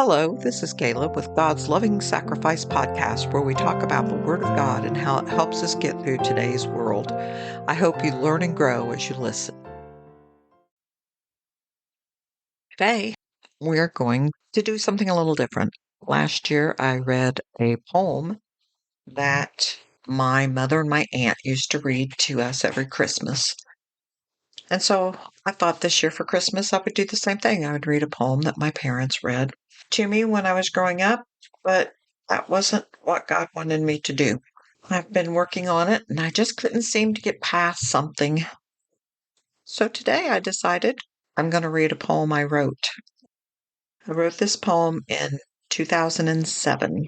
Hello, this is Caleb with God's Loving Sacrifice podcast, where we talk about the Word of God and how it helps us get through today's world. I hope you learn and grow as you listen. Today, we're going to do something a little different. Last year, I read a poem that my mother and my aunt used to read to us every Christmas. And so I thought this year for Christmas, I would do the same thing. I would read a poem that my parents read to me when I was growing up, but that wasn't what God wanted me to do. I've been working on it and I just couldn't seem to get past something. So today I decided I'm going to read a poem I wrote. I wrote this poem in 2007.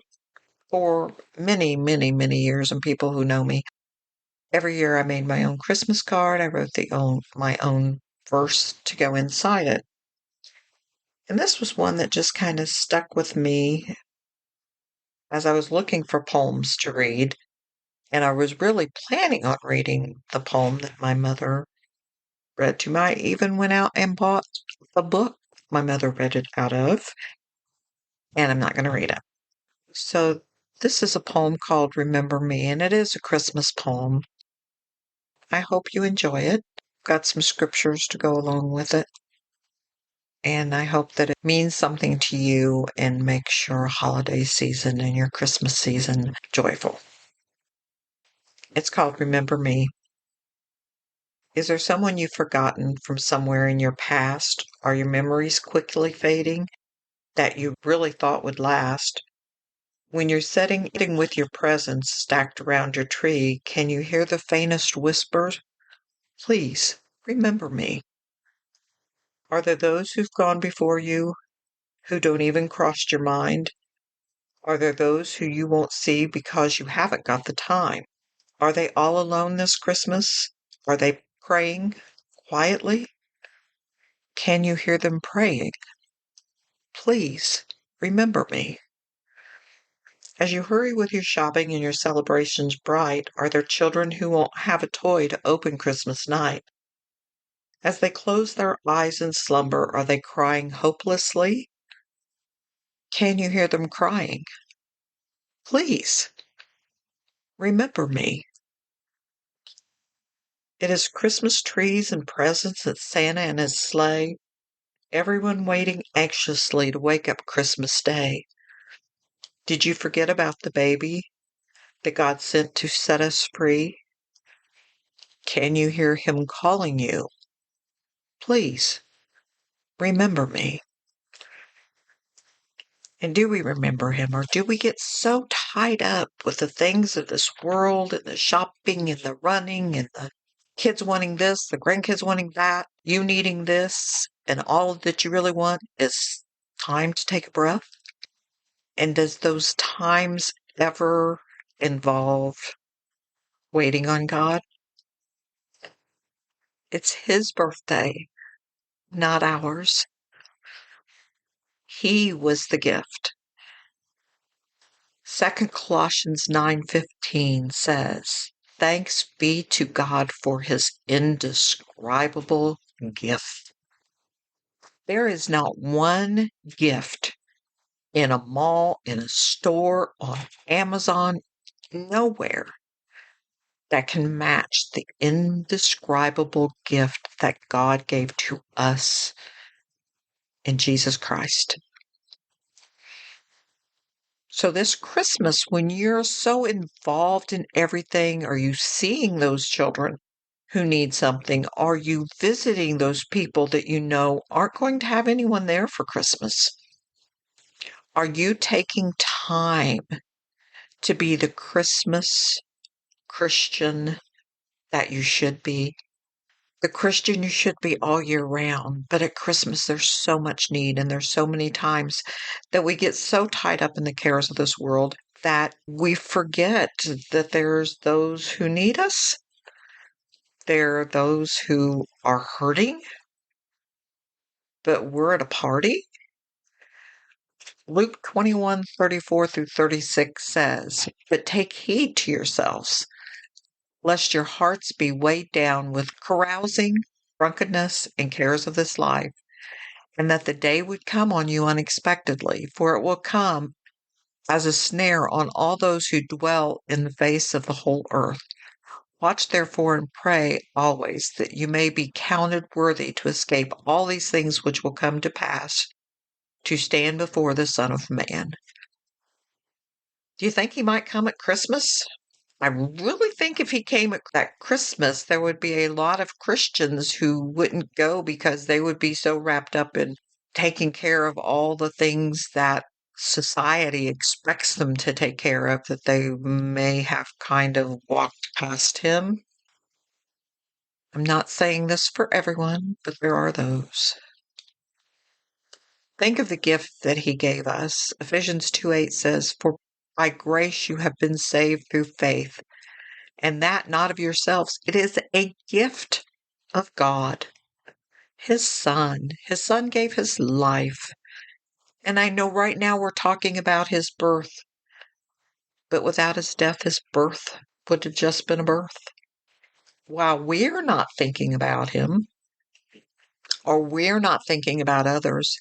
For many, many, many years, and people who know me, every year I made my own Christmas card. I wrote my own verse to go inside it. And this was one that just kind of stuck with me as I was looking for poems to read. And I was really planning on reading the poem that my mother read to me. I even went out and bought the book my mother read it out of, and I'm not going to read it. So this is a poem called Remember Me, and it is a Christmas poem. I hope you enjoy it. Got some scriptures to go along with it. And I hope that it means something to you and makes your holiday season and your Christmas season joyful. It's called Remember Me. Is there someone you've forgotten from somewhere in your past? Are your memories quickly fading that you really thought would last? When you're sitting with your presents stacked around your tree, can you hear the faintest whispers? Please, remember me. Are there those who've gone before you who don't even cross your mind? Are there those who you won't see because you haven't got the time? Are they all alone this Christmas? Are they praying quietly? Can you hear them praying? Please, remember me. As you hurry with your shopping and your celebrations bright, are there children who won't have a toy to open Christmas night? As they close their eyes in slumber, are they crying hopelessly? Can you hear them crying? Please, remember me. It is Christmas trees and presents and Santa and his sleigh, everyone waiting anxiously to wake up Christmas Day. Did you forget about the baby that God sent to set us free? Can you hear him calling you? Please, remember me. And do we remember him, or do we get so tied up with the things of this world and the shopping and the running and the kids wanting this, the grandkids wanting that, you needing this, and all that you really want is time to take a breath? And does those times ever involve waiting on God? It's his birthday, not ours. He was the gift. 2 Colossians 9:15 says, "Thanks be to God for his indescribable gift." There is not one gift in a mall, in a store, on Amazon, nowhere that can match the indescribable gift that God gave to us in Jesus Christ. So this Christmas, when you're so involved in everything, are you seeing those children who need something? Are you visiting those people that you know aren't going to have anyone there for Christmas? Are you taking time to be the Christmas Christian that you should be? The Christian you should be all year round, but at Christmas there's so much need, and there's so many times that we get so tied up in the cares of this world that we forget that there's those who need us. There are those who are hurting, but we're at a party. Luke 21:34-36 says, "But take heed to yourselves, lest your hearts be weighed down with carousing, drunkenness, and cares of this life, and that the day would come on you unexpectedly, for it will come as a snare on all those who dwell in the face of the whole earth. Watch therefore and pray always that you may be counted worthy to escape all these things which will come to pass, to stand before the Son of Man. Do you think he might come at Christmas? I really think if he came at Christmas, there would be a lot of Christians who wouldn't go because they would be so wrapped up in taking care of all the things that society expects them to take care of that they may have kind of walked past him. I'm not saying this for everyone, but there are those. Think of the gift that he gave us. Ephesians 2:8 says, "For by grace you have been saved through faith, and that not of yourselves. It is a gift of God." His Son. His Son gave his life. And I know right now we're talking about his birth, but without his death, his birth would have just been a birth. While we're not thinking about him, or we're not thinking about others,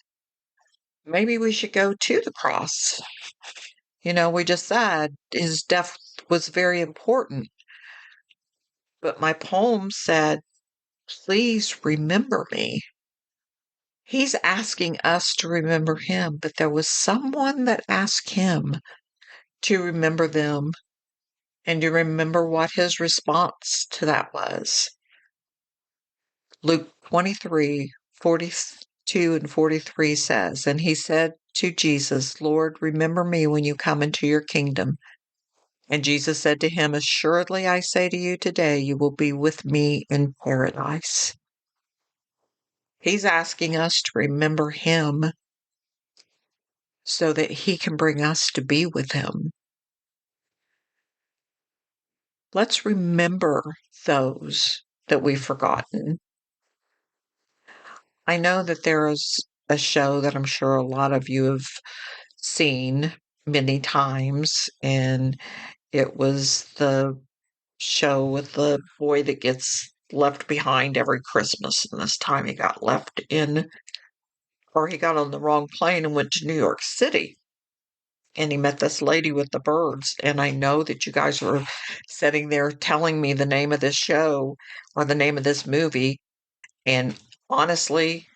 maybe we should go to the cross. We just said his death was very important. But my poem said, please remember me. He's asking us to remember him, but there was someone that asked him to remember them. And you remember what his response to that was. Luke 23:42 and 43 says, "And he said to Jesus, Lord, remember me when you come into your kingdom. And Jesus said to him, Assuredly I say to you today, you will be with me in paradise." He's asking us to remember him so that he can bring us to be with him. Let's remember those that we've forgotten. I know that there is a show that I'm sure a lot of you have seen many times, and it was the show with the boy that gets left behind every Christmas, and this time he got left in, or he got on the wrong plane and went to New York City. And he met this lady with the birds. And I know that you guys were sitting there telling me the name of this show or the name of this movie. And honestly,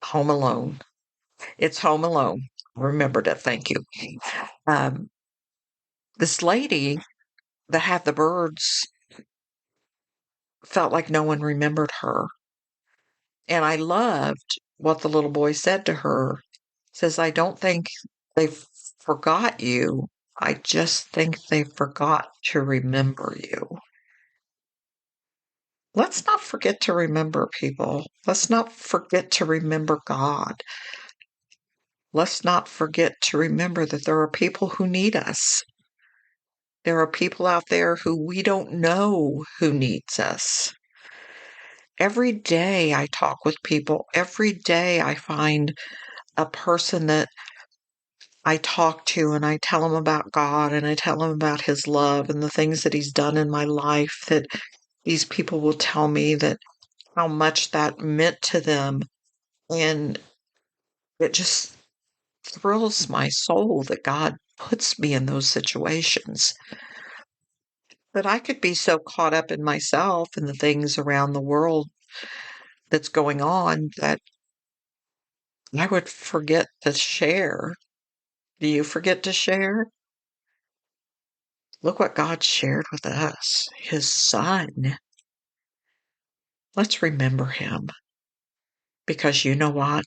Home Alone. It's Home Alone. I remembered it. Thank you. This lady that had the birds felt like no one remembered her. And I loved what the little boy said to her. Says, I don't think they forgot you. I just think they forgot to remember you. Let's not forget to remember people. Let's not forget to remember God. Let's not forget to remember that there are people who need us. There are people out there who we don't know who needs us. Every day I talk with people. Every day I find a person that I talk to and I tell them about God and I tell them about his love and the things that he's done in my life, that these people will tell me that how much that meant to them. And it just thrills my soul that God puts me in those situations. But I could be so caught up in myself and the things around the world that's going on that I would forget to share. Do you forget to share? Look what God shared with us, his Son. Let's remember him. Because you know what?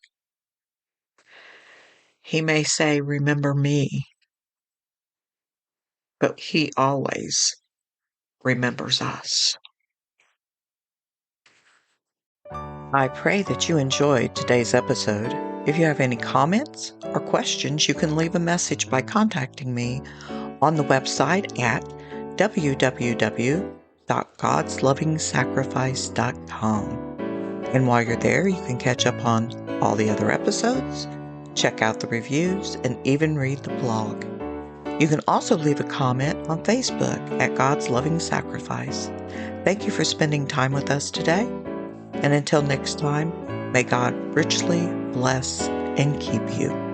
He may say, remember me, but he always remembers us. I pray that you enjoyed today's episode. If you have any comments or questions, you can leave a message by contacting me on the website at www.godslovingsacrifice.com. And while you're there, you can catch up on all the other episodes, check out the reviews, and even read the blog. You can also leave a comment on Facebook at God's Loving Sacrifice. Thank you for spending time with us today. And until next time, may God richly bless and keep you.